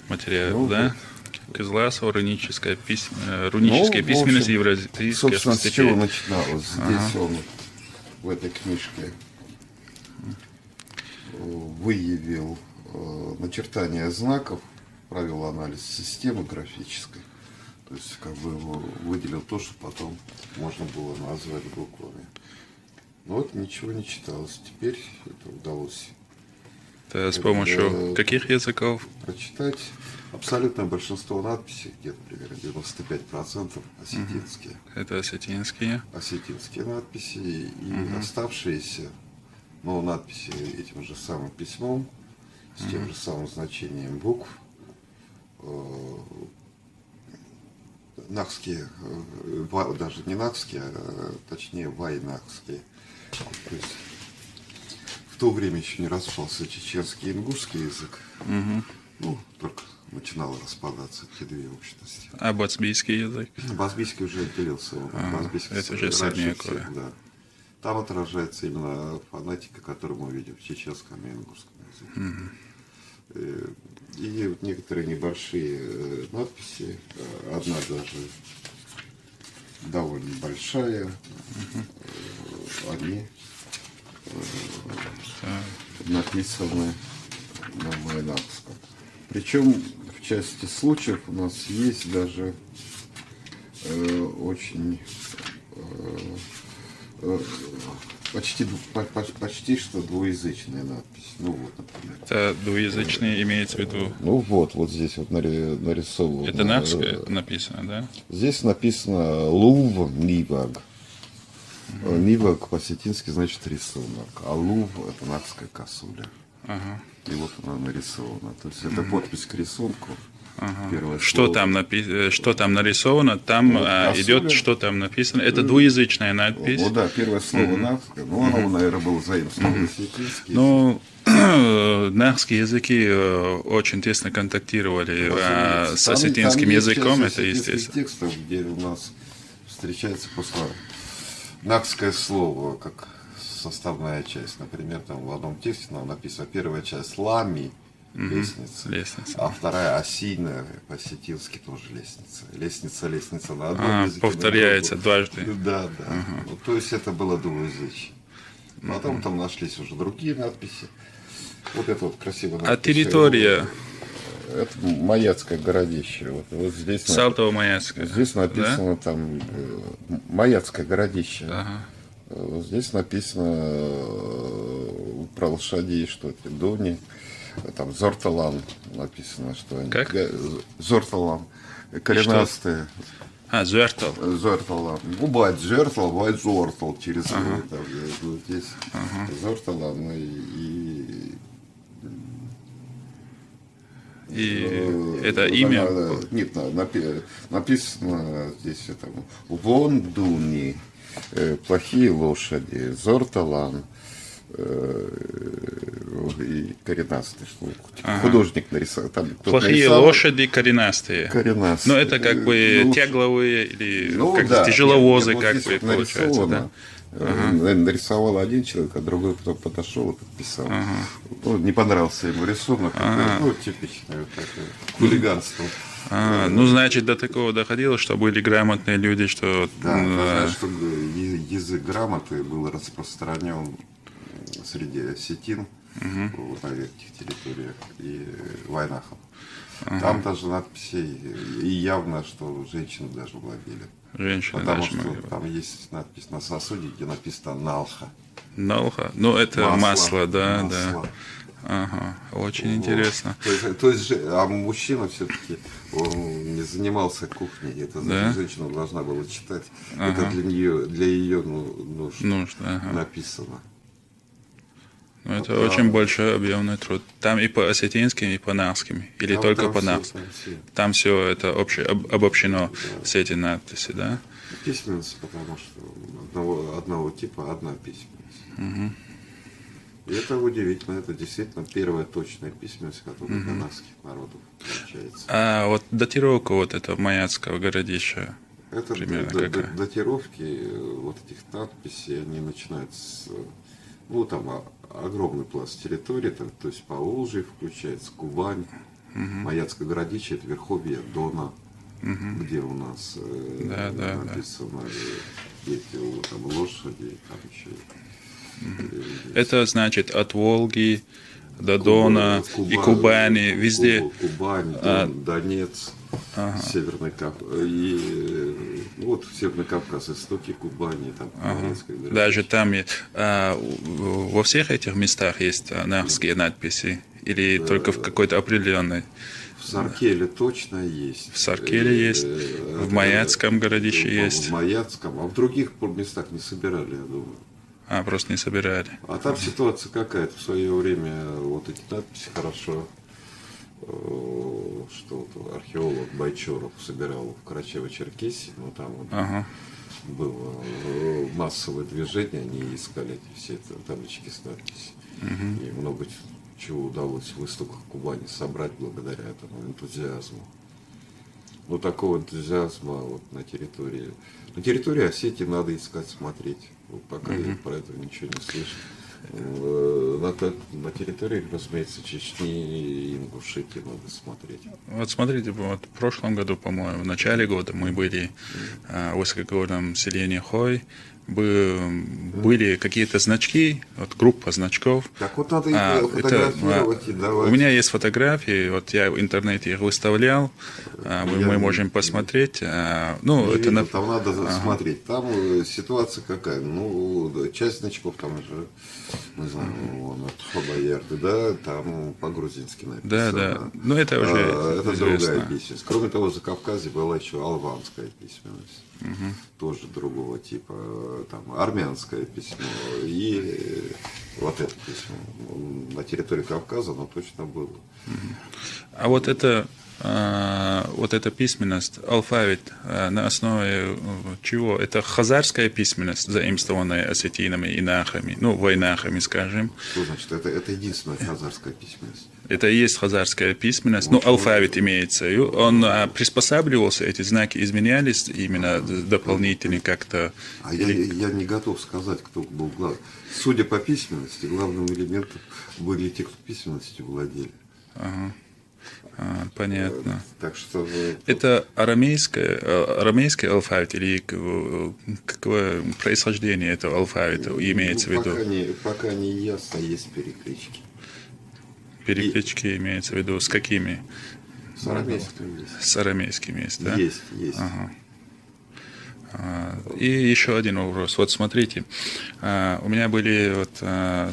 материал, Ну, да? вот. Рунические письменности евразийских собственно, с чего статей. начиналось? Здесь он в этой книжке выявил начертание знаков, провел анализ системы графической. То есть, как бы его выделил то, что потом можно было назвать буквами. Но вот ничего не читалось. Теперь это удалось Это с помощью каких языков? прочитать. Абсолютное большинство надписей, где-то примерно 95% осетинские. Это осетинские. Осетинские надписи и оставшиеся, но надписи этим же самым письмом, с тем же самым значением букв. Нахские, даже не нахские, а точнее вайнахские. То есть в то время еще не распался чеченский и ингушский язык. Ну, только начинало распадаться эти две общности. А бацбийский язык? Базбийский уже отделился. Базбийский это уже раньше Средняя всех, Корея. да. Там отражается именно фонетика, которую мы видим в чеченском и ингушском языке. И вот некоторые небольшие надписи, одна даже довольно большая, они написаны на майнакском. Причем в части случаев у нас есть даже очень почти что двуязычная надпись. Ну вот, например. Это двуязычные имеется в виду. Ну вот здесь вот нарисовано. Это нахское написано, да? Здесь написано Лув Ниваг. Ниваг по-осетински значит рисунок, а Лув это нахская косуля. И вот она нарисована. То есть это подпись к рисунку. Что там нарисовано, там идет, что там написано. Это двуязычная надпись. Вот да, первое слово нахское. Ну, оно, наверное, было заимствовано осетинский. Ну, нахские языки очень тесно контактировали с осетинским языком, это естественно. Текстов, где у нас встречается просто нахское слово, как составная часть. Например, там в одном тексте нам написано первая часть лами, лестница, а вторая осиная, по-осетински тоже лестница. Лестница на одном языке. Повторяется дважды. Да. Ну, то есть это было двуязычие. Потом там нашлись уже другие надписи. Вот это вот красиво написано. А территория? Это Маяцкое городище. Вот здесь Салтово-Маяцкое. Здесь написано там Маяцкое городище. Вот здесь написано про лошадей, что это Дони. Там Зорталан написано, что они. Как? Зорталан. Коренастые. Зертал. Зорталан. Ну, бывает Зертал, бывает Зортал через там, вот здесь Зорталан И это имя? Нет, написано здесь это Вондуни, плохие лошади, Зорталан и коренастые. Художник нарисовал. Плохие лошади, коренастые. Коренастые. Но это как бы тягловые или да, тяжеловозы, вот как здесь бы вот получается, да? Нарисовал один человек, а другой кто подошел и подписал. Ну, не понравился ему рисунок. Ну, типичное такое хулиганство. Ну, значит, до такого доходило, что были грамотные люди, что... Да, что язык грамоты был распространен среди осетин вот, на верхних территориях и войнахов. Там даже надписи, и явно, что женщины даже владели. Женщины Потому даже что могли. там есть надпись на сосуде, где написано «налха». Налха. Ну, это масло, да. Масло. Ага, очень Вот. интересно. То есть, а мужчина все-таки он не занимался кухней. Это Да? женщина должна была читать. Это для ее нужд написано. Ну, это очень большой объемный труд. Там и по осетинским, и по нахским. Или Там- только там по все, нахским. там все. Там все это обобщено, все эти надписи, да? Письменность, потому что одного типа одна письменность. И это удивительно. Это действительно первая точная письменность, которая для нахских народов получается. А вот датировка вот этого Маяцкого городища. Это Примерно какая? датировки вот этих надписей, они начинаются с, ну, там огромный пласт территории, там, то есть Поволжье включается, Кубань, Маяцкое городище — это верховье Дона, где у нас написано эти там лошади, там еще. Это значит от Волги до Дона и Кубани, везде. Кубань, Дон, Донец, Северный Кавказ. И вот Северный Кавказ, истоки Кубани, там Маяцкое городище. Даже там во всех этих местах есть нахские надписи? Или только в какой-то определенной? В Саркеле точно есть. В Саркеле есть, в Маяцком городище есть. В Маяцком, а в других местах не собирали, я думаю. Просто не собирали. А там ситуация какая-то. В свое время вот эти надписи хорошо, что вот археолог Байчоров собирал в Карачаево-Черкесии, но там вот было массовое движение, они искали эти все таблички с надписями. И много чего удалось в истоках Кубани собрать благодаря этому энтузиазму. Но такого энтузиазма вот на территории Осетии надо искать, смотреть. Вот пока я про это ничего не слышу. На территории, разумеется, Чечни и Ингушетии надо смотреть. Вот смотрите, вот в прошлом году, по-моему, в начале года мы были в высокогорном селении Хой. Были какие-то значки, вот группа значков. Так вот надо их фотографировать и давать. У меня есть фотографии, вот я в интернете их выставлял, мы можем посмотреть. Там надо смотреть. Там ситуация какая? Ну, часть значков там же, мы знаем, от Хабаярды, да, там по-грузински написано. Да. Но это уже это известно. другая письменность. Кроме того, в Закавказье была еще албанская письменность. Тоже другого типа, там, армянское письмо и вот это письмо. На территории Кавказа оно точно было. А вот эта письменность, алфавит, на основе чего? Это хазарская письменность, заимствованная осетинами и нахами, войнахами, скажем. Что значит? Это единственная хазарская письменность. Это и есть хазарская письменность, алфавит имеется. Он приспосабливался, эти знаки изменялись именно дополнительно как-то. Я не готов сказать, кто был главным. Судя по письменности, главным элементом были те, кто письменностью владели. Понятно. Так что это арамейский алфавит или какое происхождение этого алфавита имеется в виду? Пока не ясно, есть переклички. Переклички имеется в виду с какими? С арамейскими есть. С арамейскими есть, да? Есть. И еще один вопрос. Вот смотрите, у меня были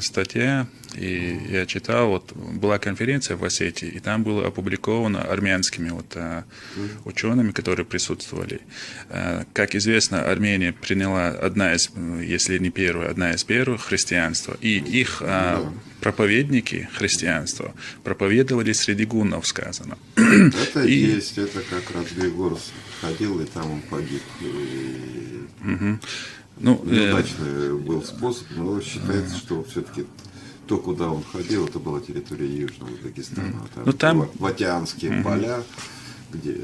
статья, и я читал, была конференция в Осетии, и там было опубликовано армянскими учеными, которые присутствовали. Как известно, Армения приняла если не первая, одна из первых христианство, и их проповедники христианства проповедовали среди гуннов, сказано. Это как раз Григор ходил, и там он погиб. Неудачный был способ, но считается, что все-таки то, куда он ходил, это была территория Южного Дагестана. Там Ватианские поля, где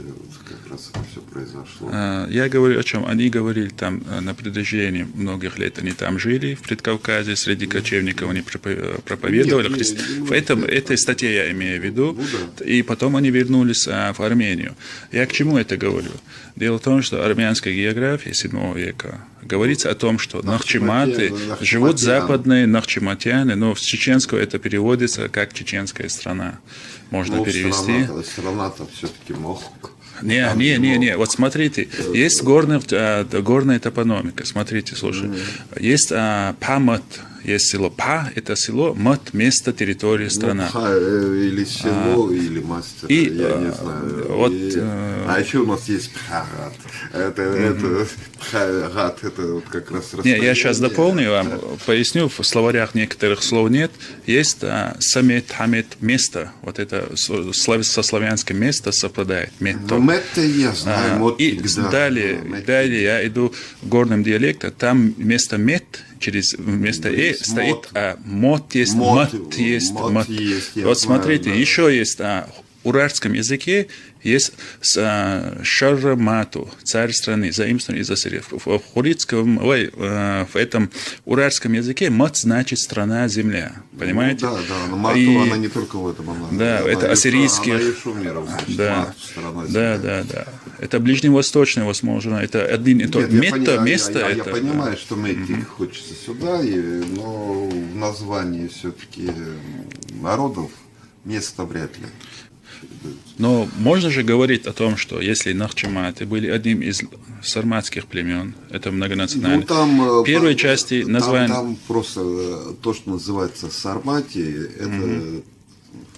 как раз это все произошло. Я говорю о чем? Они говорили там на протяжении многих лет, они там жили, в Предкавказье, среди кочевников они проповедовали. В этой статье я имею в виду. И потом они вернулись в Армению. Я к чему это говорю? Дело в том, что армянская география VII века говорится о том, что нахчиматы живут западные нахчиматяне, но с чеченского это переводится как чеченская страна. Можно перевести. Страна-то все-таки Мохок. Не. Вот смотрите, есть горная топономика. Смотрите, слушай. Есть Памат, есть село Па, это село, Мат, место, территория, страна. Или село, или мастер, я не знаю. А еще у нас есть Пхагат. Пхагат, это как раз расстояние. Я сейчас дополню вам, поясню, в словарях некоторых слов нет. Есть самет, хамет, место. Вот это со славянским место совпадает. Метто. Метто я знаю. И далее я иду горным диалектом, там вместо мет, вместо стоит мот есть, мат есть. Вот смотрите, еще есть уральском языке есть шармату, царь страны, заимствование из ассирийцев. В этом уральском языке мат значит страна, земля. Понимаете? Ну, да, но мату, она не только в этом. Да, это ассирийский. Она и шумеров, значит, да, мат, страна, земля. да. Это ближневосточное, возможно, это один и тот. Место я это. понимаю, что Метти хочется сюда, но в названии все-таки народов места вряд ли. Но можно же говорить о том, что если нахчиматы были одним из сарматских племен, это многонационально. Ну, там, первой части названия... Там просто то, что называется Сарматией, это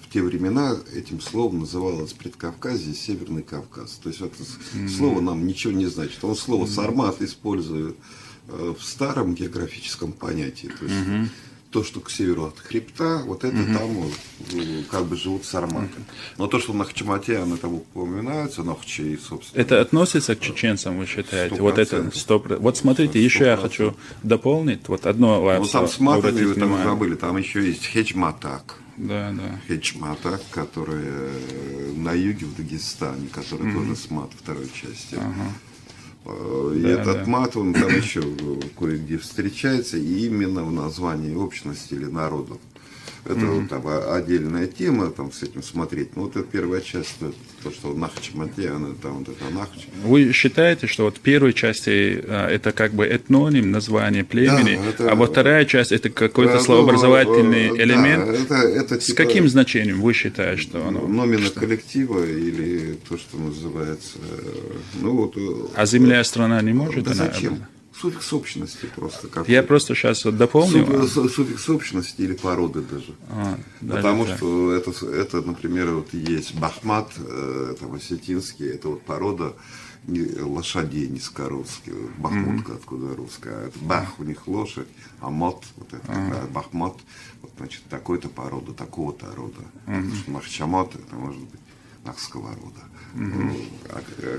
в те времена этим словом называлось Предкавказье, Северный Кавказ. То есть это слово нам ничего не значит. Он слово Сармат использует в старом географическом понятии. То есть то, что к северу от хребта, вот это там как бы живут сарматы. Но то, что в Нахчимате, они там упоминаются, Нахчи, собственно. Это относится к чеченцам, вы считаете? 100%. Вот это 100%. Вот смотрите, еще я хочу дополнить. Вот одно Ну там с матами вы там внимание. забыли, там еще есть Хеджматак. Да. Хеджматак, который на юге в Дагестане, который тоже с мат второй части. И этот мат, он там еще кое-где встречается, и именно в названии общности или народов. Это вот там отдельная тема, там с этим смотреть. Но вот это первая часть, то, что Нахчимате, она там вот это Нахч. Вы считаете, что вот в первой части это как бы этноним, название племени, да, а вот вторая часть это какой-то словообразовательный элемент? Да, это С типа каким значением вы считаете, что оно? номина коллектива или то, что называется... Ну, вот, А земля, страна не может? Да она... зачем? Суффикс общности просто. Я просто сейчас вот дополню. Суффикс общности или породы даже. Потому что это, например, вот есть Бахмат, там, осетинский, это вот порода лошадей низкорусских. Бахмутка, откуда русская. Это Бах у них лошадь, а мот, вот это такая Бахмат, вот, значит, такой-то порода, такого-то рода. Потому что Махчамот, это может быть нахского рода.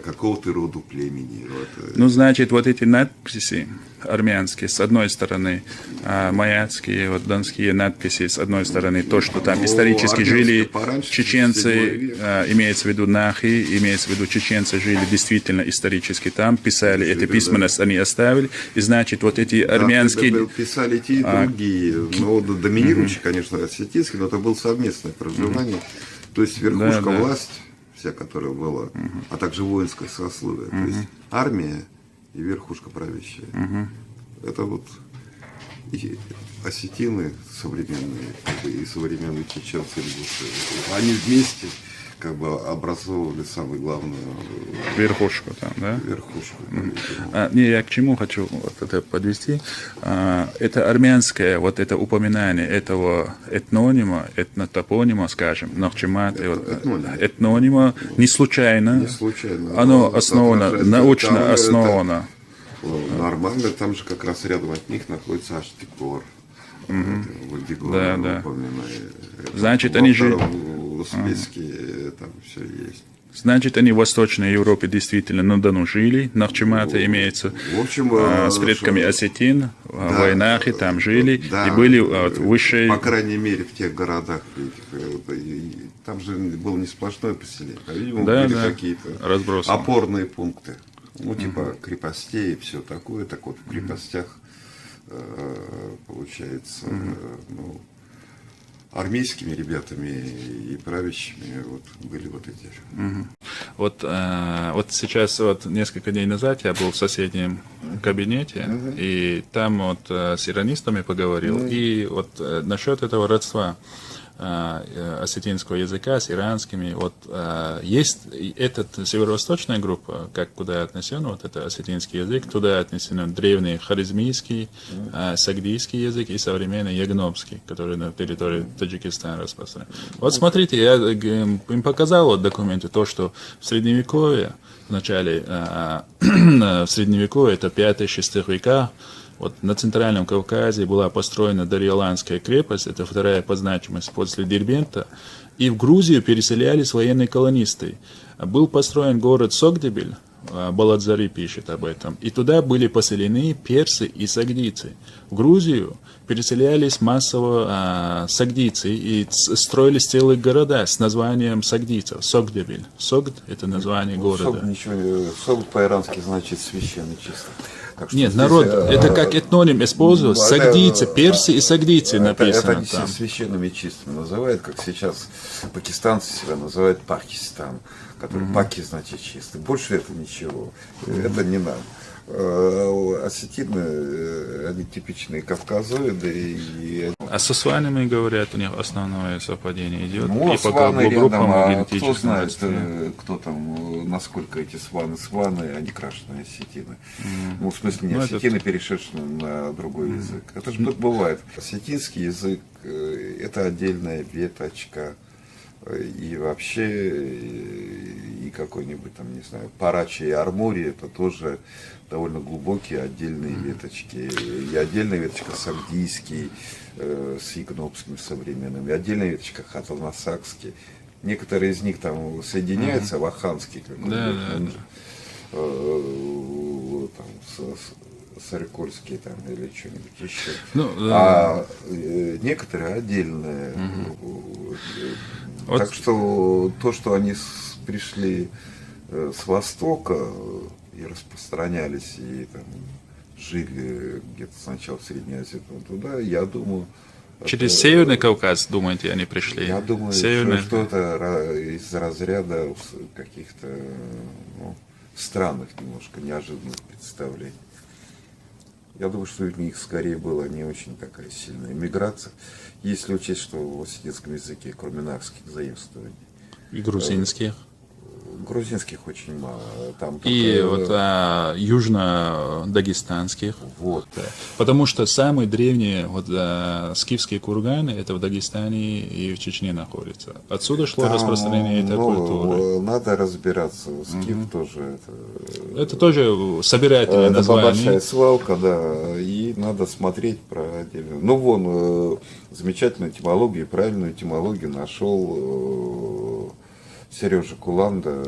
Какого-то роду племени. Вот. Ну, значит, вот эти надписи армянские, с одной стороны, маяцкие, вот донские надписи, с одной стороны, то, что там исторически жили чеченцы, имеется в виду нахи, имеется в виду чеченцы жили действительно исторически там, писали эту письменность, они оставили, и значит, вот эти армянские... Писали те и другие, но доминирующий, конечно, осетинский, но это было совместное проживание, то есть верхушка власти, вся, которая была, а также воинское сословие. То есть армия и верхушка правящая. Это вот и осетины современные, и современные чеченцы, они вместе как бы образовывали самую главную верхушку там, да? Верхушку. Не, я к чему хочу вот это подвести. Это армянское, вот это упоминание этого этнонима, этнотопонима, скажем, Нахчимат, этнонима не случайно. Оно основано, научно основано. Нормально, там же как раз рядом от них находится Аштикор. Да. Значит, они же... В списке там все есть. Значит, они в Восточной Европе действительно на Дону жили, Нахчиматы имеется, в общем, с предками осетин, в Войнахе там жили, и были высшие... По крайней мере, в тех городах, там же было не сплошное поселение, а, видимо, были какие-то опорные пункты, ну, типа крепостей и все такое, так вот в крепостях, получается, ну, армейскими ребятами и правящими вот, были вот эти. Вот сейчас, вот несколько дней назад я был в соседнем кабинете, и там вот с иранистами поговорил, и вот насчет этого родства осетинского языка с иранскими, вот есть эта северо-восточная группа, как куда отнесен вот это осетинский язык, туда отнесен древний харизмийский, сагдийский язык и современный ягнобский, который на территории Таджикистана распространен. Вот смотрите, я им показал вот документы, то, что в Средневековье, в начале в Средневековье, это 5-6 века, вот на Центральном Кавказе была построена Дарьяланская крепость, это вторая по значимости после Дербента, и в Грузию переселялись военные колонисты. Был построен город Согдебель, Баладзари пишет об этом. И туда были поселены персы и сагдийцы. В Грузию переселялись массово сагдийцы и строились целые города с названием сагдийцев. Согдевиль. Согд – это название города. Согд по-ирански значит священный чисто. Нет, народ, это как этноним используют. Сагдийцы, персы и сагдийцы написано это там. священными чистыми называют, как сейчас пакистанцы себя называют Пакистан, который Паки значит чистый. Больше это ничего, это не надо. Осетины, они типичные кавказоиды. А со сванами, говорят, у них основное совпадение идет. Ну, и сваны по группам рядом, кто генетическим знает, родственникам. кто там, насколько эти сваны, они крашеные осетины. Ну, в смысле, не Ну, осетины, перешедшие на другой язык. Это же тут бывает. Осетинский язык – это отдельная веточка. И вообще, и какой-нибудь там, не знаю, Парачи и Армури – это тоже довольно глубокие отдельные веточки. И отдельная веточка сагдийский, с ягнопскими современными, и отдельная веточка хатанасакский. Некоторые из них там соединяются в аханский какой-нибудь, Сарикольский там или что-нибудь еще. Ну, а некоторые отдельные. Вот. Так что то, что они пришли с Востока и распространялись, и там жили где-то сначала в Средней Азии, туда, я думаю... Через Северный Кавказ, думаете, они пришли? Я думаю, что это из разряда каких-то странных немножко, неожиданных представлений. Я думаю, что у них скорее была не очень такая сильная миграция, если учесть, что в осетинском языке, кроме нахских заимствований. И грузинских. Грузинских очень мало. Там и вот южно-дагестанских. Вот. Да. Потому что самые древние скифские курганы это в Дагестане и в Чечне находятся. Отсюда шло там, распространение этой культуры. Надо разбираться. Скиф тоже это тоже собирательное название. Это большая свалка, да. И надо смотреть про отдельно. Ну вон, замечательную этимологию, правильную этимологию нашел Сережа Куланда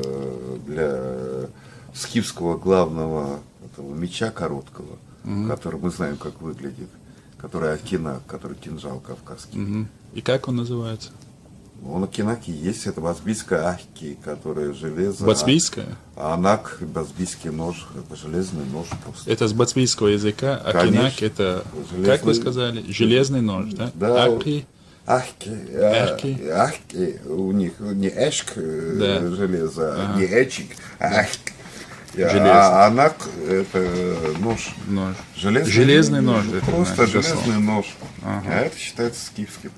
для скифского главного этого меча короткого, который мы знаем, как выглядит, который акинак, который кинжал кавказский. И как он называется? Он акинаки есть, это бацбийская ахки, которая железо. Бацбийская? Анак, бацбийский нож, это железный нож просто. Это с бацбийского языка, акинак это, железный, как вы сказали, железный нож, да? Да. Ахки. Ахки, у них не эшк железо, не эчик, ахки. А анак это нож. Железный нож. Просто железный нож. А это считается скифским.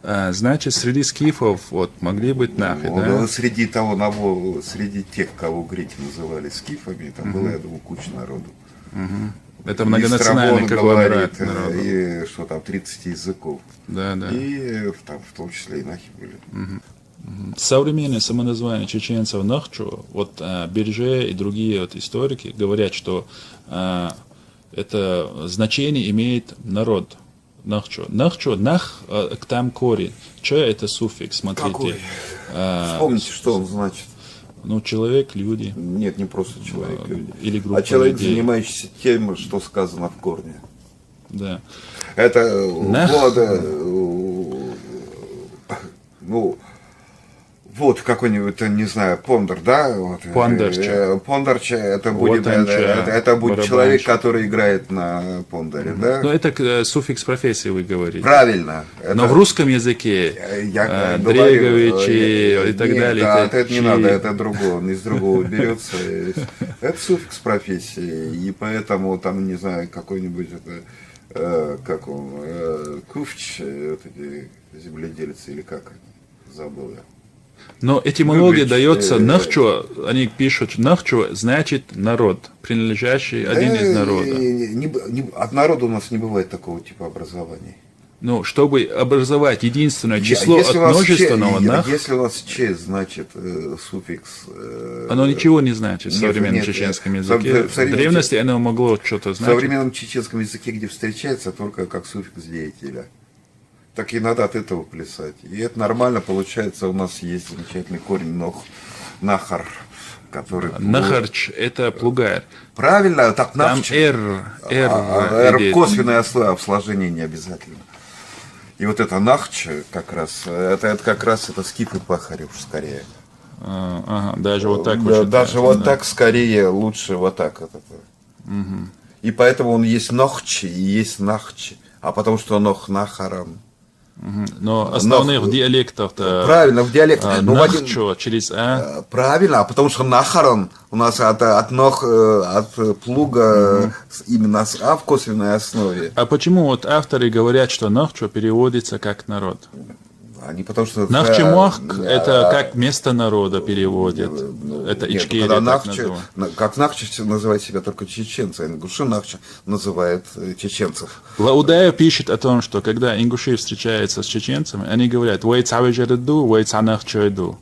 Значит, среди скифов могли быть нахи, да? Среди тех, кого греки называли скифами, там было, я думаю, куча народу. Это многонациональный конгломерат народу. И что там, 30 языков. Да. И там в том числе и нахи были. Современное самоназвание чеченцев Нахчо, Берже и другие историки говорят, что это значение имеет народ. Нахчо. Нах, там корень. Че это суффикс, смотрите. Какой? Вспомните, что он значит. Человек, люди. Нет, не просто человек, люди. Или группа человек, людей. занимающийся тем, что сказано в корне. Да. Это вот какой-нибудь, не знаю, пондар, да? Пондарча. Пондарча это будет человек, который играет на пондаре, да? Но это суффикс профессии вы говорите. Правильно. Но в русском языке Дреговичи и так далее. Да, это не надо, это другое, он из другого берется. Это суффикс профессии, и поэтому там, не знаю, какой-нибудь кувч, земледельцы или как, забыл я. Но этимология дается Нахчо, они пишут Нахчо значит народ, принадлежащий один из народа. От народа у нас не бывает такого типа образований. Чтобы образовать единственное число от множественного Нах. Если у вас Ч значит суффикс. Оно ничего не значит в современном чеченском языке. В древности оно могло что-то значить. В современном чеченском языке, где встречается только как суффикс деятеля. Так и надо от этого плясать. И это нормально получается. У нас есть замечательный корень нахар. который... Нахарч – это плугар. Правильно, так Там нахч. «р» идет. Косвенное в сложении не обязательно. И вот это нахч как раз, это как раз это скиф и пахарь уж скорее. Ага, даже вот так. Да, очень даже так, вот да. так скорее лучше вот так. И поэтому он есть нохчи и есть нахчи. А потому что нох нахарам. Но основных диалектов-то Правильно, в диалекте. Ну, в один- нахчо через «а». Правильно, а потому что нахаран у нас от плуга именно с а в косвенной основе. А почему вот авторы говорят, что нахчо переводится как народ? Они потому что... Нахчемох – это как место народа переводят. Это Нет, Ичкерия когда так Нахчи, называют. как Нахчи называют себя только чеченцы, а ингуши Нахчи называют чеченцев. Лаудая пишет о том, что когда ингуши встречаются с чеченцами, они говорят «Вейцавэджэрэду, вейцанахчэду».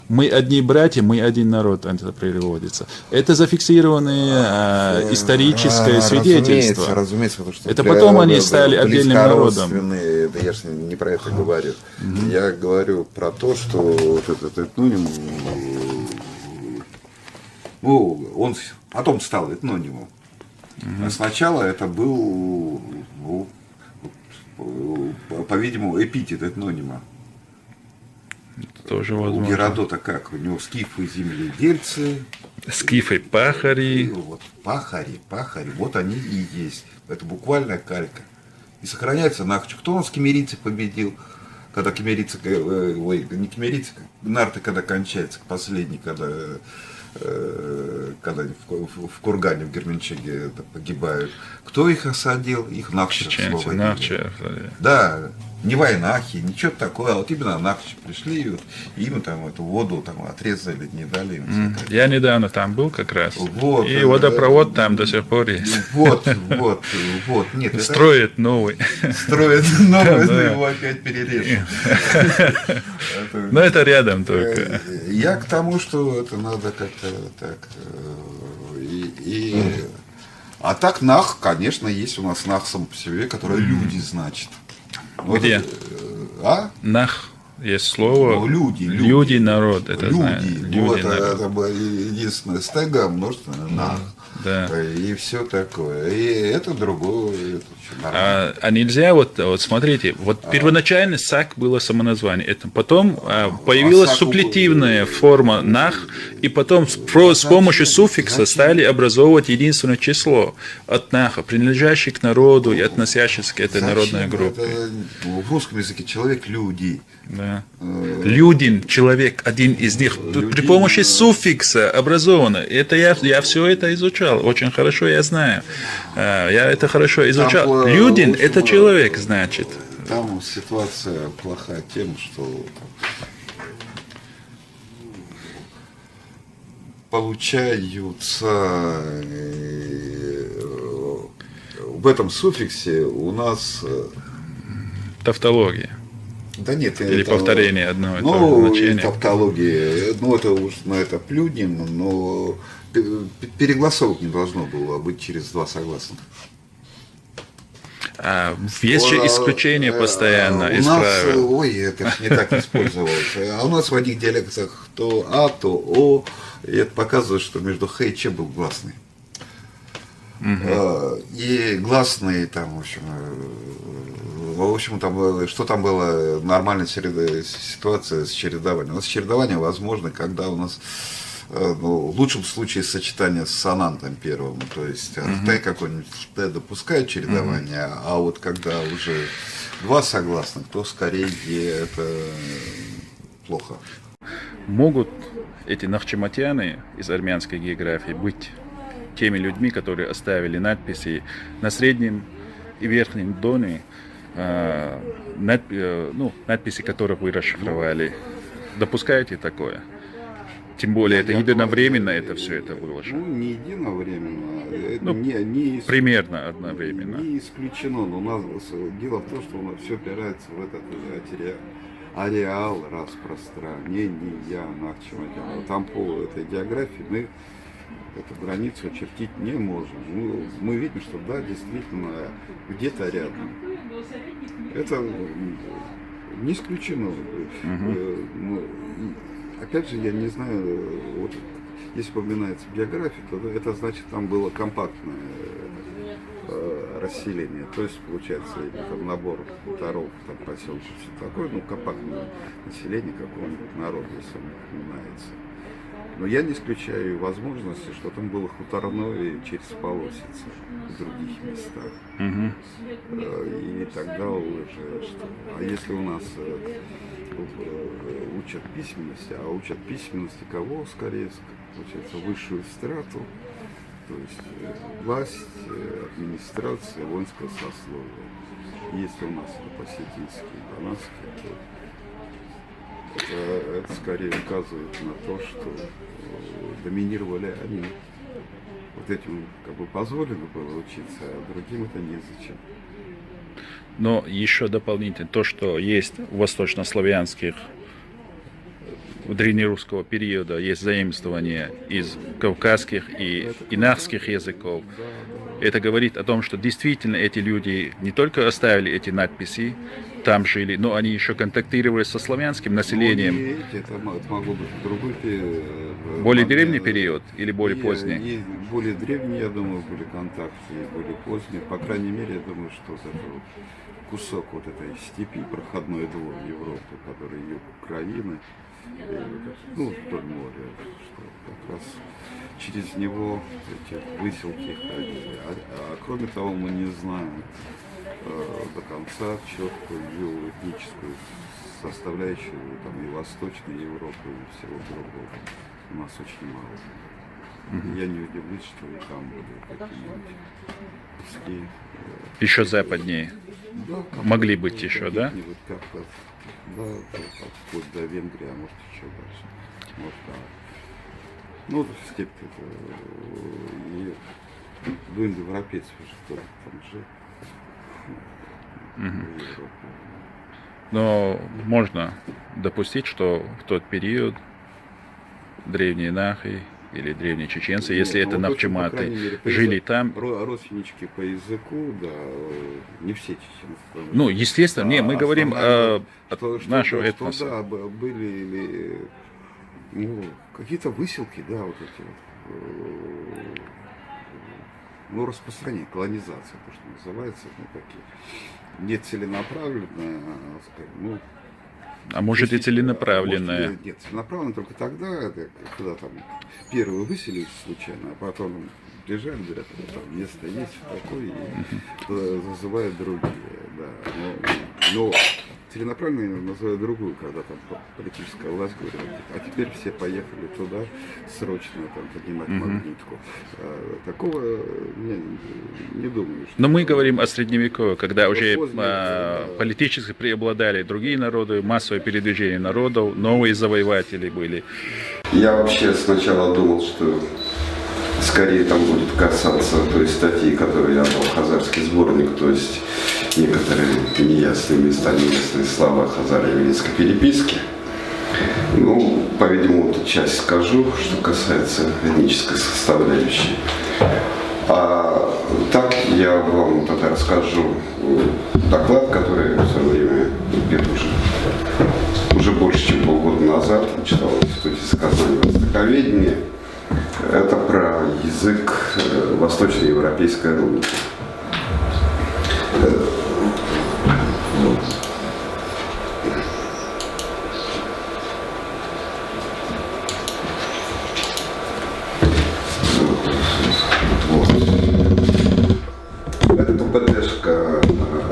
Мы одни братья, мы один народ, это переводится. Это зафиксированное историческое свидетельство. Разумеется, потому что Это потом они стали отдельным народом. Да я же не про это говорю. Я говорю про то, что вот этот этноним, ну, он потом стал этнонимом. А сначала это был, ну, по-видимому, эпитет этнонима. Тоже У возможно. Геродота как? У него скифы земледельцы, Скифы пахари. вот пахари, вот они и есть. Это буквально калька. И сохраняется нахчи. Кто у нас кемерийцев победил? Когда кемерийцы, ой, не кемерийцы, нарты когда кончается, последний, когда они в Кургане, в Герменчиге погибают. Кто их осадил? Их нахчи. Чеченцы, нахчи. Да, не войнахи, ничего такого, а вот именно нахчи пришли, и вот им там эту воду там отрезали, не дали им. Я недавно там был как раз. Вот, И водопровод там до сих пор есть. Вот, нет, это Строят новый. строят новый, но его опять перережут. Но это рядом только. Я к тому, что это надо как-то так. А так нах, конечно, есть у нас нах сам по себе, которое люди значит. Вот Где? это, а? Нах есть слово. Ну, люди. Люди, народ. Это знаю. Люди. Вот Люди, народ. это было единственное стега, множественное нах. Да. И все такое. И это другое. Это очень нормально. А нельзя, вот смотрите, вот первоначально сак было самоназвание, это потом появилась саку суплетивная форма нах, и потом с помощью суффикса стали образовывать единственное число от наха, принадлежащий к народу и относящийся к этой народной группе. Это, в русском языке человек люди. Да. Людин, человек, один из них, при помощи суффикса образовано. Это я все это изучал, очень хорошо я знаю. Я это хорошо изучал. Людин – это человек, значит. Там ситуация плохая тем, что получаются в этом суффиксе у нас... Тавтология. Да нет, Или это, повторение одного и того же значения. тавтология, ну это уж на это плюнем, но перегласовок не должно было быть через два согласных. Есть же исключения постоянно из правил. Ой, это ж не так использовалось. А у нас в одних диалектах то А, то О, и это показывает, что между Х и Ч был гласный. И гласные там, в общем, там, что там было нормальная ситуация с чередованием. У нас чередование возможно, когда у нас, в лучшем случае, сочетание с сонантом первым. То есть Т какой-нибудь Т допускает чередование, а вот когда уже два согласных, то скорее это плохо. Могут эти нахчематяны из армянской географии быть теми людьми, которые оставили надписи на среднем и верхнем доне, надписи которых вы расшифровали. Допускаете такое? Тем более, это единовременно это все это выложено. Ну, не единовременно, Ну, не примерно одновременно. Не исключено, но у нас дело в том, что у нас все опирается в этот ареал распространения нахчематяна. Там по этой географии мы эту границу очертить не можем. Мы видим, что да, действительно, где-то рядом. Это не исключено. опять же, я не знаю, вот, если упоминается биография, то это значит, там было компактное расселение. То есть, получается, там набор хуторов, там поселков, все такое, ну, компактное население какого-нибудь народа, если он упоминается. Но я не исключаю возможности, что там было хуторное через Полосице в других местах. И тогда уже что? А если у нас учат письменности, а учат письменности кого скорее, получается, высшую страту, то есть власть, администрация, воинское сословие. Если у нас это Посетинские, Донатские, то это скорее указывает на то, что доминировали они. Вот этим как бы позволено было учиться, а другим это незачем. Но еще дополнительно то, что есть в восточнославянских древнерусского периода есть заимствование из кавказских и инахских языков. Это говорит о том, что действительно эти люди не только оставили эти надписи, там жили, но они еще контактировали со славянским населением. Ну, это могло быть другой период. Более древний период или более поздний? И более древние, я думаю, были контакты, и более поздние. По крайней мере, я думаю, что вот это вот кусок вот этой степи, проходной двор Европы, который юг Украины, ну, вдоль моря, что как раз через него эти выселки ходили. А кроме того, мы не знаем до конца четкую геоэтническую составляющую там, и Восточной Европы, и всего другого. У нас очень мало. Я не удивлюсь, что и там были какие-нибудь куски. Еще западнее. Да, могли быть еще, да? Как-то, да, вплоть до Венгрии, а может еще дальше. Вот, да. Ну, степь это и до индоевропейцев уже кто-то там жил. Но можно допустить, что в тот период древние нахи или древние чеченцы, если это навчематы, жили там. Родственнички по языку, да, не все чеченцы. Ну, естественно, не, мы говорим о нашего этноса. Да, были или ну, какие-то выселки, да, вот эти вот. Ну, распространение, колонизация, то, что называется, ну, такие. Не целенаправленная, ну, а может и целенаправленная. Нет, целенаправленная только тогда, когда там первые выселились случайно, а потом бежали, говорят, там место есть такое, и зазывают другие, да. Но целенаправленно называют другую, когда там политическая власть говорит, а теперь все поехали туда срочно там поднимать магнитку. Такого не думаю. Что но мы говорим о средневековье, когда уже политически преобладали другие народы, массовое передвижение народов, новые завоеватели были. Я вообще сначала думал, что скорее там будет касаться той статьи, которую я дал, хазарский сборник, то есть некоторые неясные места, неясные слова хазаро-еврейской переписки. Ну, по-видимому, эту часть скажу, что касается этнической составляющей. А так я вам тогда расскажу доклад, который в свое время, где-то уже больше, чем полгода назад читал в Институте сказаний востоковедения. Это про язык восточноевропейской руники. Это ППТшка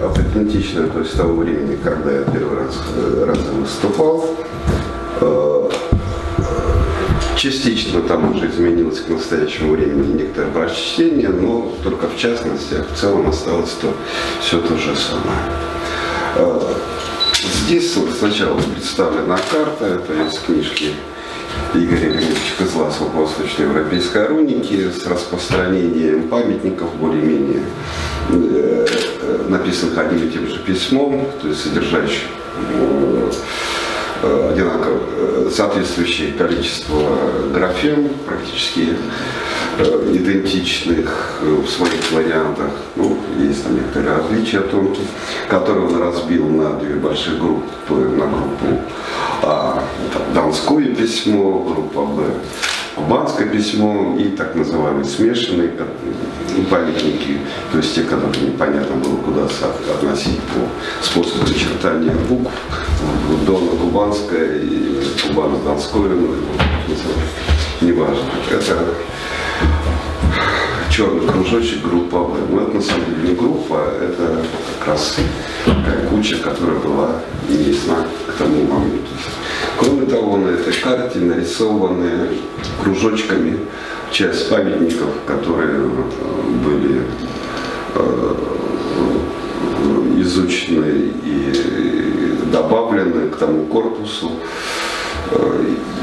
аутентичная, то есть с того времени, когда я первый раз выступал. Частично там уже изменилось к настоящему времени некоторое прочтение, но только в частности, а в целом осталось все то же самое. Здесь вот сначала представлена карта, это из книжки Игоря Григорьевича Козласова по восточноевропейской рунике с распространением памятников более-менее написанных одним и тем же письмом, то есть содержащих одинаково соответствующее количество графем, практически идентичных в своих вариантах. Ну, есть там некоторые различия тонкие, которые он разбил на две большие группы, на группу Донское письмо, группа Б, Кубанское письмо и так называемые смешанные памятники, то есть те, которые непонятно было, куда относить по способу начертания букв, Дона-Кубанское и Кубано-Донское, неважно. Это черный кружочек группа Б. Но это на самом деле не группа, это как раз такая куча, которая была не ясна к тому моменту. Кроме того, на этой карте нарисованы кружочками часть памятников, которые были изучены и добавлены к тому корпусу.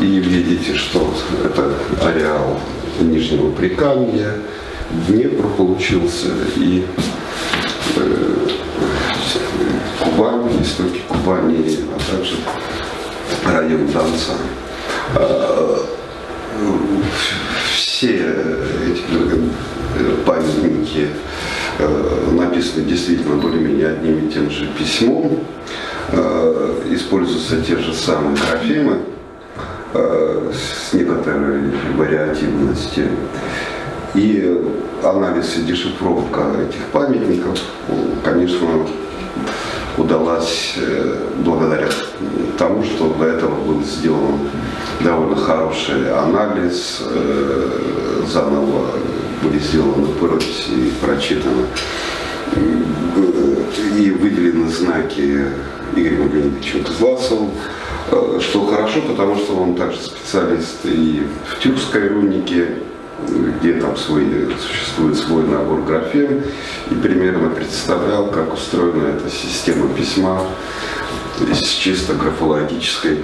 И видите, что это ареал Нижнего Прикамья, Днепр получился, и Кубань, истоки Кубани, а также район Донца. Все эти памятники написаны действительно более-менее одним и тем же письмом. Используются те же самые графемы с некоторой вариативностью. И анализ и дешифровка этих памятников, конечно, удалась благодаря тому, что до этого был сделан довольно хороший анализ, заново были сделаны подписи и прочитаны и выделены знаки Игорем Леонидовичем Козласовым, что хорошо, потому что он также специалист и в тюркской рунике, где там существует свой набор графем, и примерно представлял, как устроена эта система письма с чисто графологической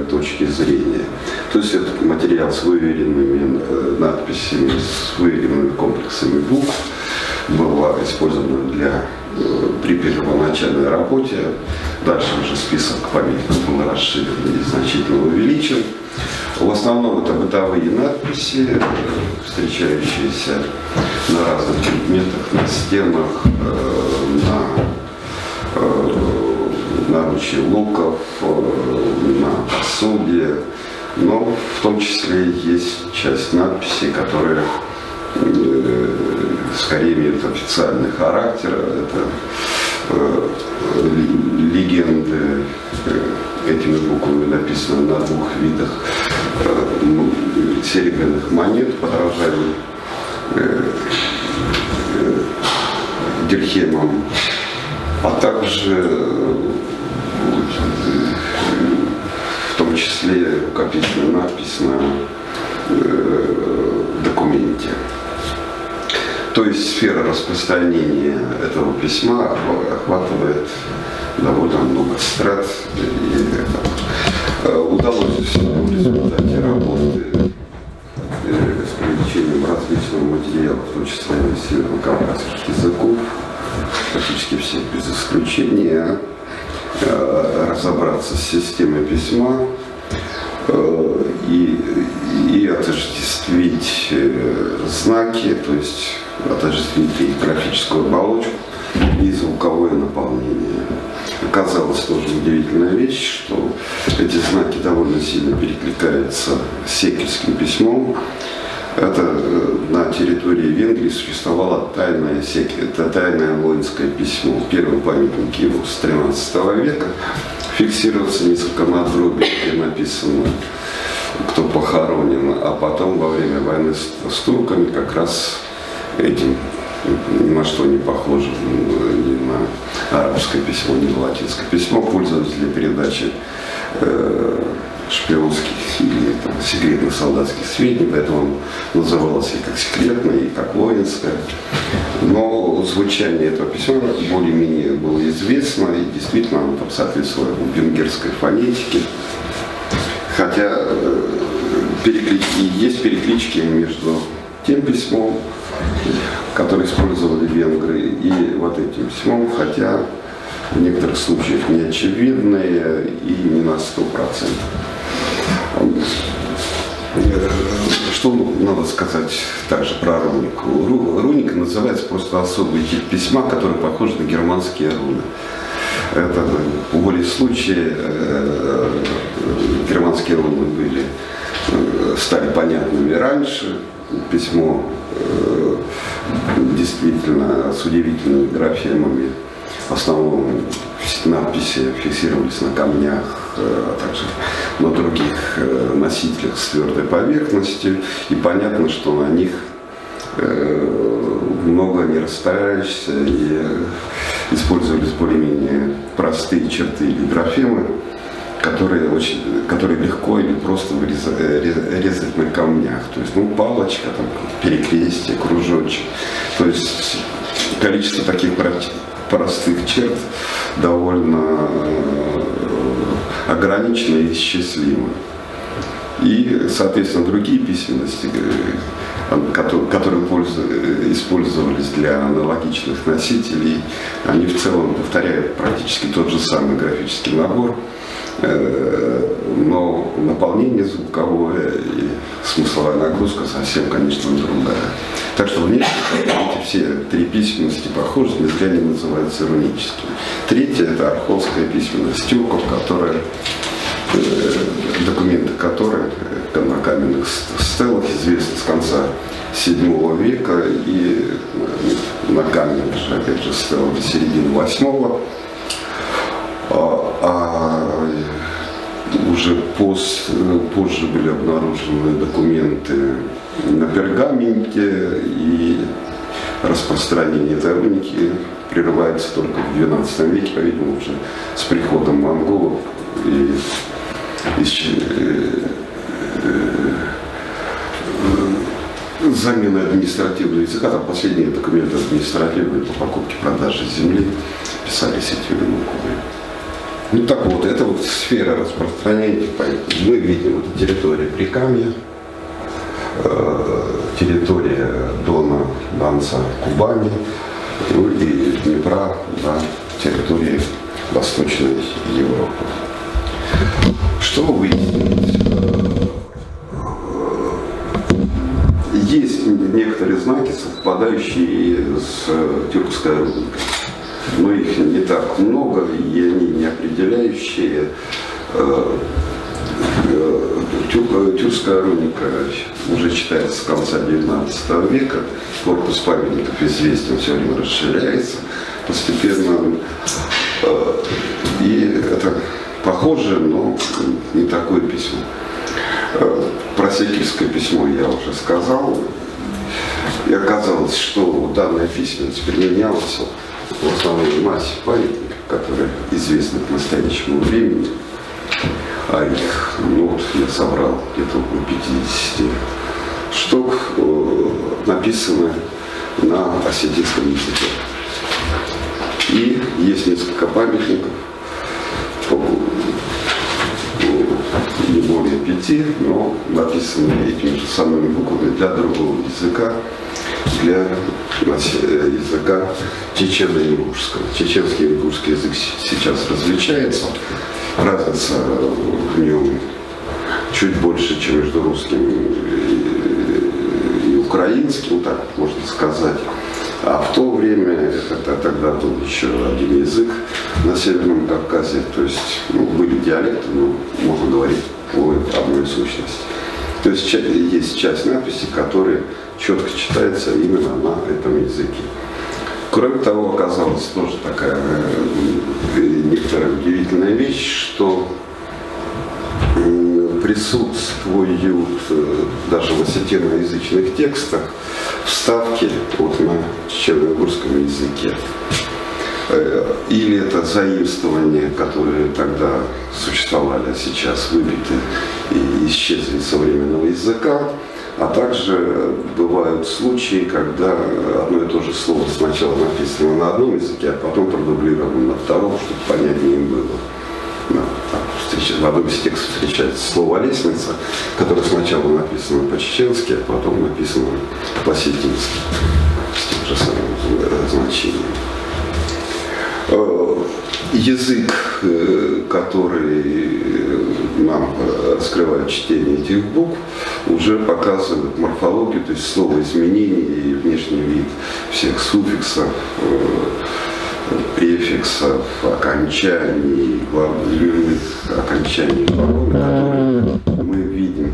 точки зрения. То есть этот материал с выверенными надписями, с выверенными комплексами букв была использована при первоначальной работе. Дальше уже список памятников был расширен и значительно увеличен. В основном это бытовые надписи, встречающиеся на разных предметах, на стенах, на наручье луков, на посуде. Но в том числе есть часть надписей, которые скорее имеют официальный характер. Это легенды этими буквами написаны на двух видах серебряных монет, подражаемых дирхемом, а также в том числе рукописная надпись на документе. То есть сфера распространения этого письма охватывает довольно много страт. И удалось в результате работы с привлечением различного материала, в том числе северокавказских языков, практически всех без исключения, разобраться с системой письма и отождествить знаки, то есть отождествить и графическую оболочку, и звуковое наполнение. Оказалось тоже удивительная вещь, что эти знаки довольно сильно перекликаются с секельским письмом. Это на территории Венгрии существовало тайное воинское письмо. Первый памятник его с 13 века. Фиксируется несколько надгробий, где написано, кто похоронен, а потом во время войны с турками как раз этим ни на что не похоже, ни на арабское письмо, ни на латинское письмо, пользовались для передачи шпионских или секретных солдатских сведений, поэтому он назывался и как секретное, и как воинское. Но звучание этого письма более-менее было известно, и действительно оно там соответствовало венгерской фонетике. Хотя есть переклички между тем письмом, которое использовали венгры, и вот этим письмом, хотя в некоторых случаях не очевидные и не на 100%. Что надо сказать также про рунику? Руника называется просто особый тип письма, который похож на германские руны. Это по воле случая германские руны стали понятными раньше. Письмо действительно с удивительными графемами. В основном надписи фиксировались на камнях, а также на других носителях с твердой поверхностью. И понятно, что на них много не расстараешься, и использовались более-менее простые черты или графемы, которые легко или просто резать на камнях. То есть, палочка, там, перекрестие, кружочек. То есть количество таких простых черт довольно ограничено и исчислимо. И, соответственно, другие письменности, которые использовались для аналогичных носителей, они в целом повторяют практически тот же самый графический набор, но наполнение звуковое и смысловая нагрузка совсем, конечно, другая. Так что внешне эти все три письменности похожи, не зря они называются руническими. Третья – это архонская письменность тюрков, документы которой на каменных стелах известны с конца VII века и на каменных же, опять же, стелах до середины VIII. Уже позже были обнаружены документы на пергаменте, и распространение этой руники прерывается только в XII веке, по-видимому, уже с приходом монголов и замены административного языка. Там последние документы административные по покупке-продаже земли писались этими буквами. Так вот, это вот сфера распространения. Мы видим, это территория Прикамья, территория Дона, Донца, Кубани, и Днепра, да, территории Восточной Европы. Что вы видите? Есть некоторые знаки, совпадающие с тюркской руникой. Но их не так много, и они не определяющие. Тюркская руника уже читается с конца XIX века. Корпус памятников известен, все время расширяется постепенно. И это похоже, но не такое письмо. Про секельское письмо я уже сказал. И оказалось, что данная письменность применялась в основной массе памятников, которые известны к настоящему времени. А их, я собрал где-то около 50 штук, написаны на осетинском языке. И есть несколько памятников, не более 5, но написаны этими же самыми буквами для другого языка, для языка чечено-ингушского. Чеченский и ингушский язык сейчас различается. Разница в нем чуть больше, чем между русским и украинским, так можно сказать. А в то время, тогда был еще один язык на Северном Кавказе, то есть были диалекты, но можно говорить о одной сущности. То есть есть часть надписи, которая четко читается именно на этом языке. Кроме того, оказалась тоже такая некоторая удивительная вещь, что присутствуют даже в осетиноязычных текстах вставки на чечено-ингушском языке. Или это заимствования, которые тогда существовали, а сейчас выбиты и исчезли из современного языка. А также бывают случаи, когда одно и то же слово сначала написано на одном языке, а потом продублировано на втором, чтобы понятнее им было. В одном из текстов встречается слово «лестница», которое сначала написано по-чеченски, а потом написано по-осетински с тем же самым значением. Язык, который нам раскрывает чтение этих букв, уже показывает морфологию, то есть словоизменение и внешний вид всех суффиксов, префиксов, окончаний, глагольных окончаний глаголов, которые мы видим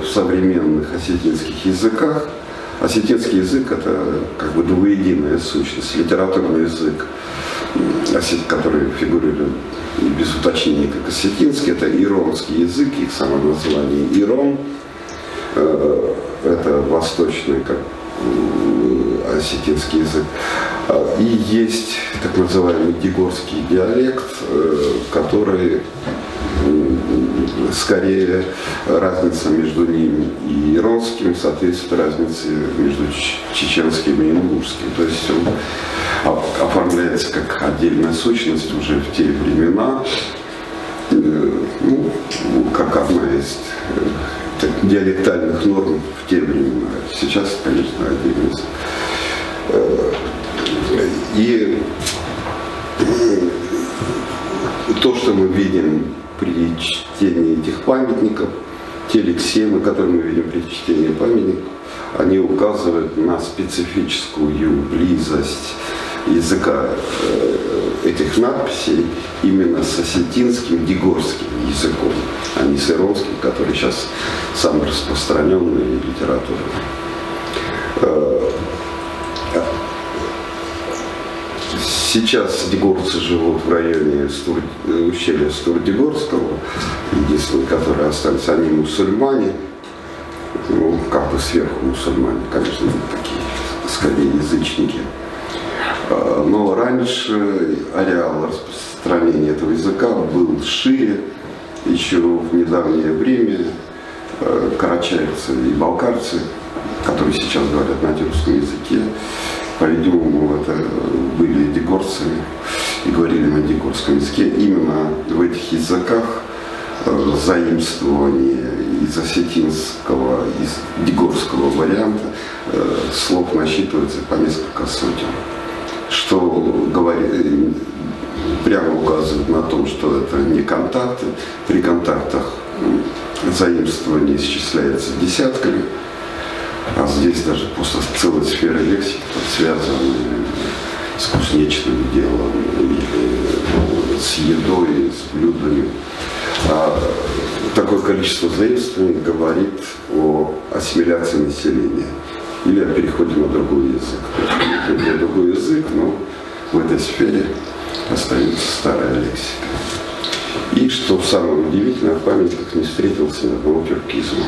в современных осетинских языках. Осетинский язык – это как бы двуединая сущность, литературный язык, который фигурирует без уточнения как осетинский, это иронский язык, их само название Ирон, это восточный как осетинский язык. И есть так называемый дигорский диалект, который скорее разница между ним и иронским соответствует разнице между чеченским и ингушским. То есть он оформляется как отдельная сущность уже в те времена, как одна из диалектальных норм в те времена. Сейчас, конечно, отдельность. И то, что мы видим при чтении этих памятников, те лексемы, которые мы видим при чтении памятников, они указывают на специфическую близость языка этих надписей именно с осетинским дигорским языком, а не с иронским, который сейчас самый распространенный литература. Сейчас дигорцы живут в районе ущелья Стур-Дигорского, единственные, которые остались, они мусульмане, как бы сверху мусульмане, конечно, такие скорее язычники. Но раньше ареал распространения этого языка был шире, еще в недавнее время карачаевцы и балкарцы, которые сейчас говорят на тюркском языке, по-видимому, это были дигорцы и говорили на дигорском языке. Именно в этих языках заимствование из осетинского, из дигорского варианта слов насчитывается по несколько сотен. Что говорит, прямо указывает на том, что это не контакты. При контактах заимствование исчисляется десятками. А здесь даже просто целая сфера лексики, связанная с кузнечным делом, или с едой, с блюдами. А такое количество заимствований говорит о ассимиляции населения или о переходе на другой язык. То есть, на другой язык, но в этой сфере остается старая лексика. И что самое удивительное, в памятниках не встретился ни одного тюркизма.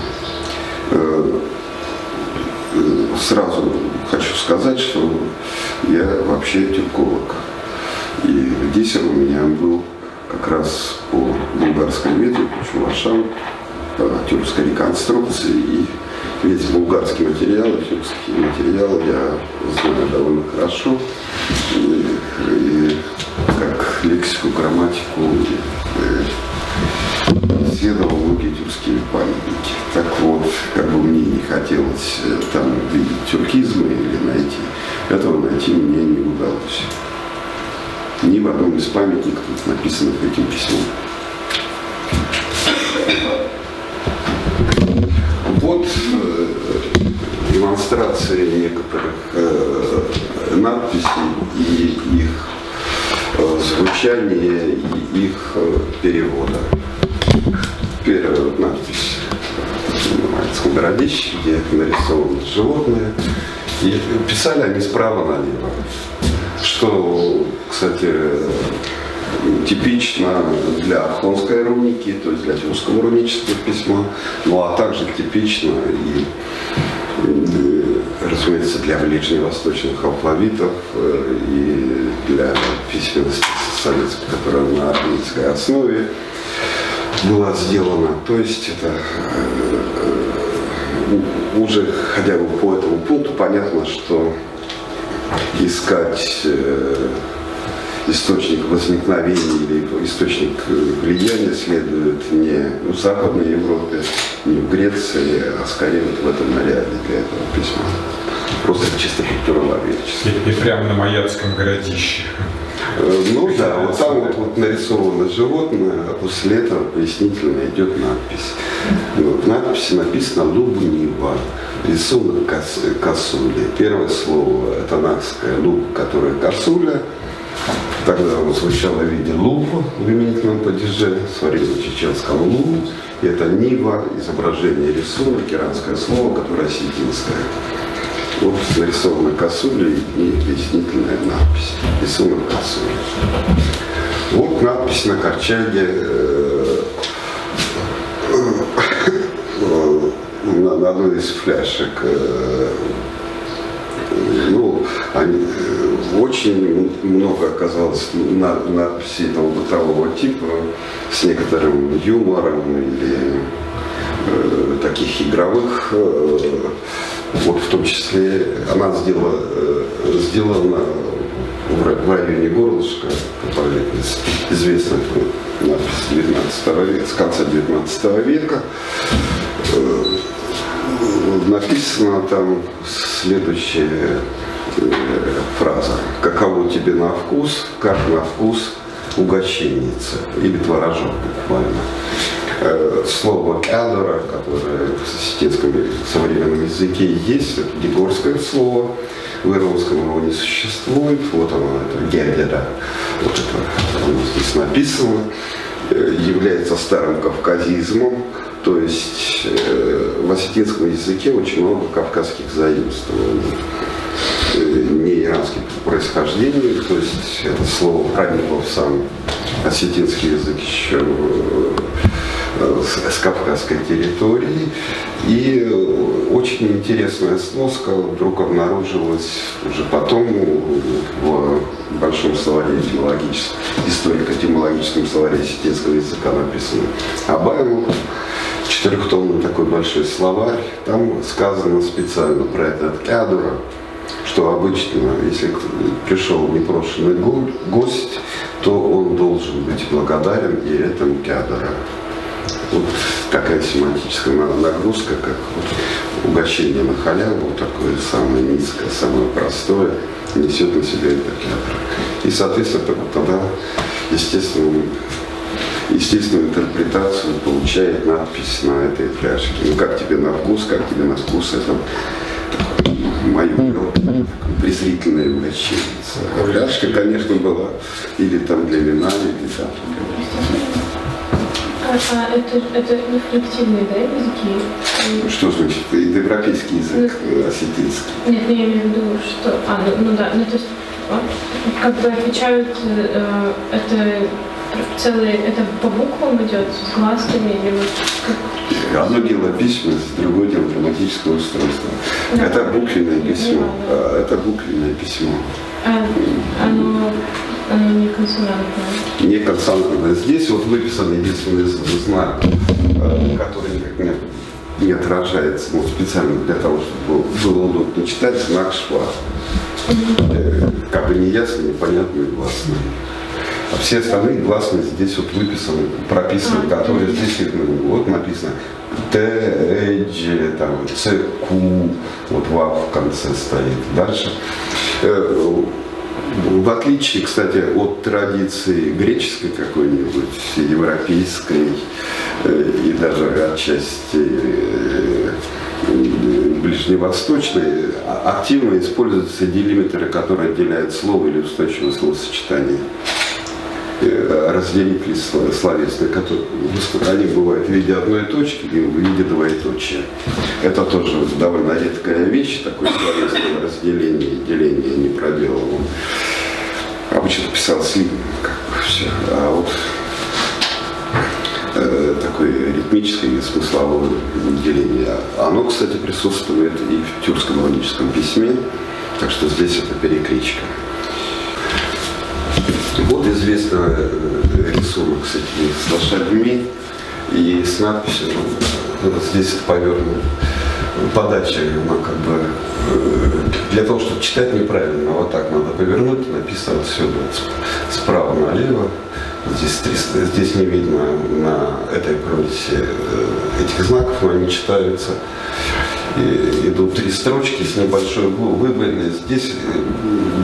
Сразу хочу сказать, что я вообще тюрколог. И диссер у меня был как раз по булгарской ветви, по чувашам, по тюркской реконструкции. И весь булгарский материал, тюркский материал я знаю довольно хорошо. И как лексику, грамматику, исследовал многие тюркские памятники. Так вот, как бы мне не хотелось там видеть тюркизмы или найти, этого найти мне не удалось. Ни в одном из памятников, написанных этим письмом. Вот демонстрация некоторых надписей и их звучания и их перевода. Первая надпись «Мальцком городище», где нарисованы животные. И писали они справа налево. Что, кстати, типично для ахонской руники, то есть для тюркского рунического письма, ну а также типично и, разумеется, для ближневосточных алфавитов и для письменности советской, которая на армейской основе была сделана. То есть это уже хотя бы по этому пункту понятно, что искать источник возникновения или источник влияния следует не в Западной Европе, не в Греции, а скорее вот в этом ареале для этого письма. Просто чисто культурологически. И прямо на Маяцком городище. Ну да, вот там вот нарисовано животное, а после этого пояснительно идет надпись. В надписи написано «Луба Нива», рисунок косули. Первое слово – это нахская луба, которая косуля. Тогда он звучало в виде лупа в именительном падеже, с варено-чеченского луп. И это Нива, изображение, рисунок, иранское слово, которое осетинское. Вот нарисована косуля и пояснительная надпись. Рисунок косули. Вот надпись на корчаге на одной из фляжек. Ну, очень много оказалось надписей бытового типа с некоторым юмором или таких игровых. Вот в том числе она сделана в районе горлышка, известная надпись 19 века, с конца 19 века. Написана там следующая фраза: «Каково тебе на вкус, как на вкус угощенница» или творожок буквально. Слово «кядора», которое в осетинском современном языке есть, это дегорское слово, в иранском его не существует. Вот оно, это «гядера», вот это оно здесь написано, является старым кавказизмом. То есть в осетинском языке очень много кавказских заимствований, не иранских происхождения. То есть это слово проникло в сам осетинский язык еще с кавказской территории. И очень интересная сноска вдруг обнаружилась уже потом в большом словаре историко-этимологическом словаре осетинского языка, написано Абаевым. 4-томный такой большой словарь. Там сказано специально про этот кядора, что обычно, если пришел непрошенный гость, то он должен быть благодарен и этому кядора. Вот такая семантическая нагрузка, как вот угощение на халяву, такое самое низкое, самое простое, несет на себе это кядора. И, соответственно, тогда, естественную интерпретацию получает надпись на этой фляжке. Ну, как тебе на вкус, это мое презрительное угощенница. А фляжка, конечно, была или там для вина, или там. Это рефлективные, да, языки? Что значит? Индоевропейский язык, осетинский. Нет, я имею в виду, что... то есть, как бы отвечают, это по буквам идет, с гласными или вот... Одно дело письменность, другое дело грамматическое устройство. Да. Это буквенное письмо. Это буквенное письмо. Оно не консонантное. Не консонантное. Здесь вот выписан единственный знак, который никак не отражается, ну, специально для того, чтобы было удобно читать, знак шва. Как бы неясно, непонятно и гласный. А все остальные гласные здесь вот выписаны, прописаны, которые здесь видны. Вот написано Т, Дж, там, Ц, Q, вот ВАВ в конце стоит. Дальше. В отличие, кстати, от традиции греческой какой-нибудь, европейской и даже отчасти ближневосточной, активно используются делимитеры, которые отделяют слово или устойчивое словосочетание. Разделители словесные, которые они бывают в виде одной точки и в виде двоеточия. Это тоже довольно редкая вещь, такое словесное разделение и деление не проделано. Обычно писалось как бы все, а вот такое ритмическое и смысловое деление. Оно, кстати, присутствует и в тюркском руническом письме, так что здесь это перекличка. Вот известный рисунок с этими лошадьми и с надписью, вот здесь это повернуто, подача, она как бы, для того, чтобы читать неправильно, вот так надо повернуть, написано отсюда, справа налево, здесь не видно на этой прорези этих знаков, но они читаются идут 3 строчки с небольшой выбоиной. Здесь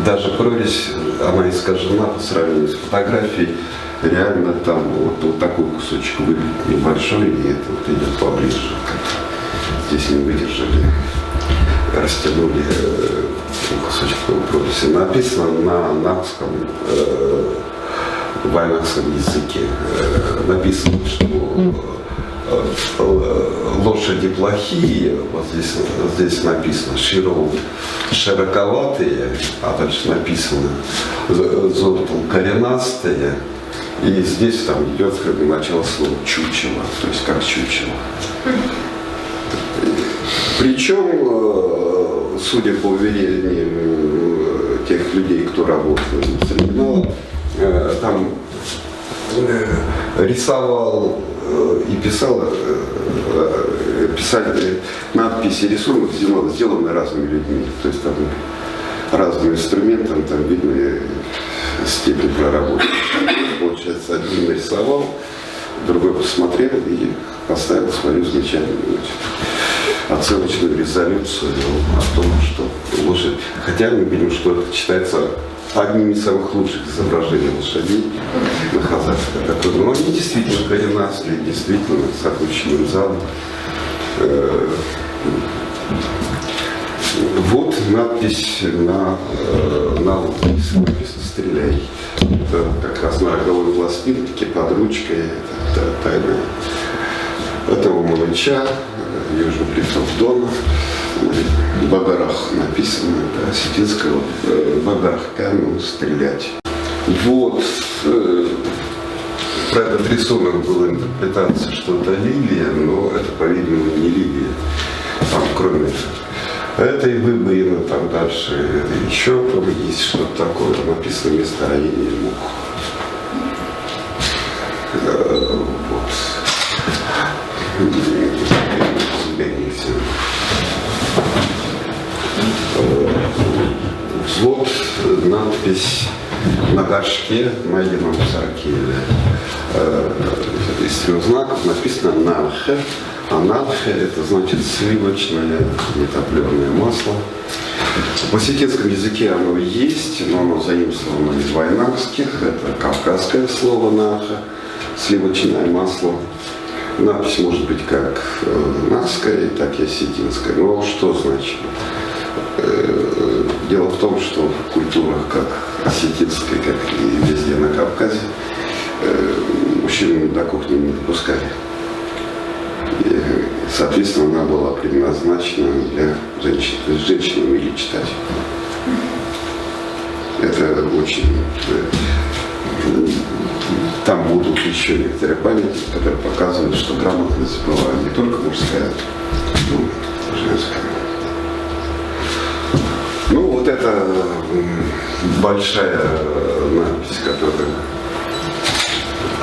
даже прорезь, она искажена по сравнению с фотографией. Реально там вот такой кусочек выбит небольшой, и это вот идет поближе. Здесь не выдержали, растянули кусочек прорези. Написано на нахском, вайнахском языке. Написано, что лошади плохие, вот здесь написано широковатые, а дальше написано золотом коренастые, и здесь там идет как бы начало слова чучело, то есть как чучело. Причем, судя по уверениям тех людей, кто работал с оригиналом, там рисовал и писали надписи, рисунок сделаны разными людьми. То есть там разным инструментом, там видно степень проработки. Получается, один нарисовал, другой посмотрел и поставил свою замечательную оценочную резолюцию о том, что лошадь. Хотя мы видим, что это считается одним из самых лучших изображений лошадей на Хазарской. Но они действительно коренастые, действительно с опущенным задом. Вот надпись на написано «Стреляй». Это как раз на роговой пластинке под ручкой. Это тайна этого малыча, Южных лесов Дона. В Багарах написано, да, осетинского Багарах камень стрелять. Вот. Про этот рисунок была интерпретация, что это лилия, но это, по-видимому, не лилия. Там, кроме этой выбоины, там дальше еще там есть что-то такое, написано месторождение мух. Вот. Вот надпись на горшке, найденном в Саркеле. Из 3 знаков написано «Нархе». А нархе – это значит сливочное нетопленое масло. В осетинском языке оно есть, но оно заимствовано из вайнахских. Это кавказское слово «нархе», сливочное масло. Надпись может быть как нахская, так и осетинская. Но что значит? Дело в том, что в культурах, как осетинской, как и везде на Кавказе, мужчин до кухни не допускали. И, соответственно, она была предназначена для женщин, то есть женщинам или читать. Это очень... Там будут еще некоторые памятники, которые показывают, что грамотность была не только мужская, но и женская. Ну, вот это большая надпись, которая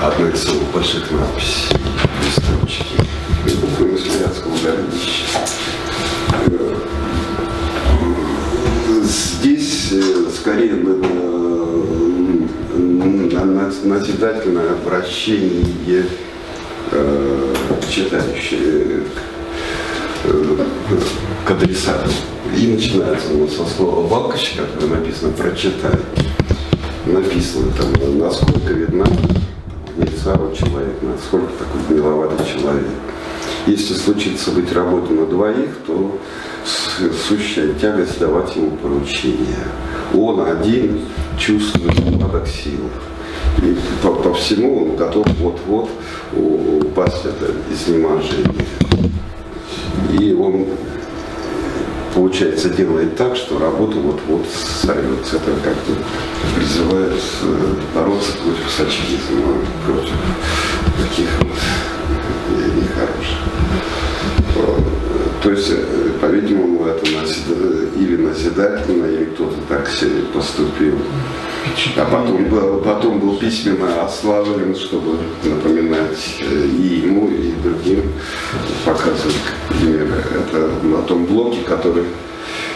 одна из самых больших надписей в источнике. Буквы Смоленского городища. Здесь скорее назидательное обращение читающих к адресату. И начинается оно со слова «балкач», которое написано «прочитай». Написано там, насколько видна лица у человека, насколько такой гниловатый человек. Если случится быть работой на двоих, то сущая тягость давать ему поручения. Он один чувствует упадок сил. И по всему он готов вот-вот упасть от изнеможения. И он, получается, делает так, что работа вот-вот сорвется. Это как-то призывает бороться против сочинизма, против таких вот нехороших. То есть, по-видимому, это или назидательно, или кто-то так поступил. А потом был письменно ославлен, чтобы напоминать и ему, и другим, показывать, например, это на том блоке, который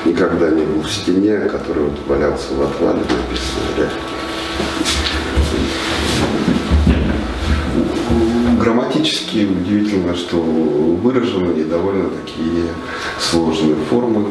никогда не был в стене, который вот валялся в отвале, написано. Грамматически удивительно, что выражены и довольно такие сложные формы.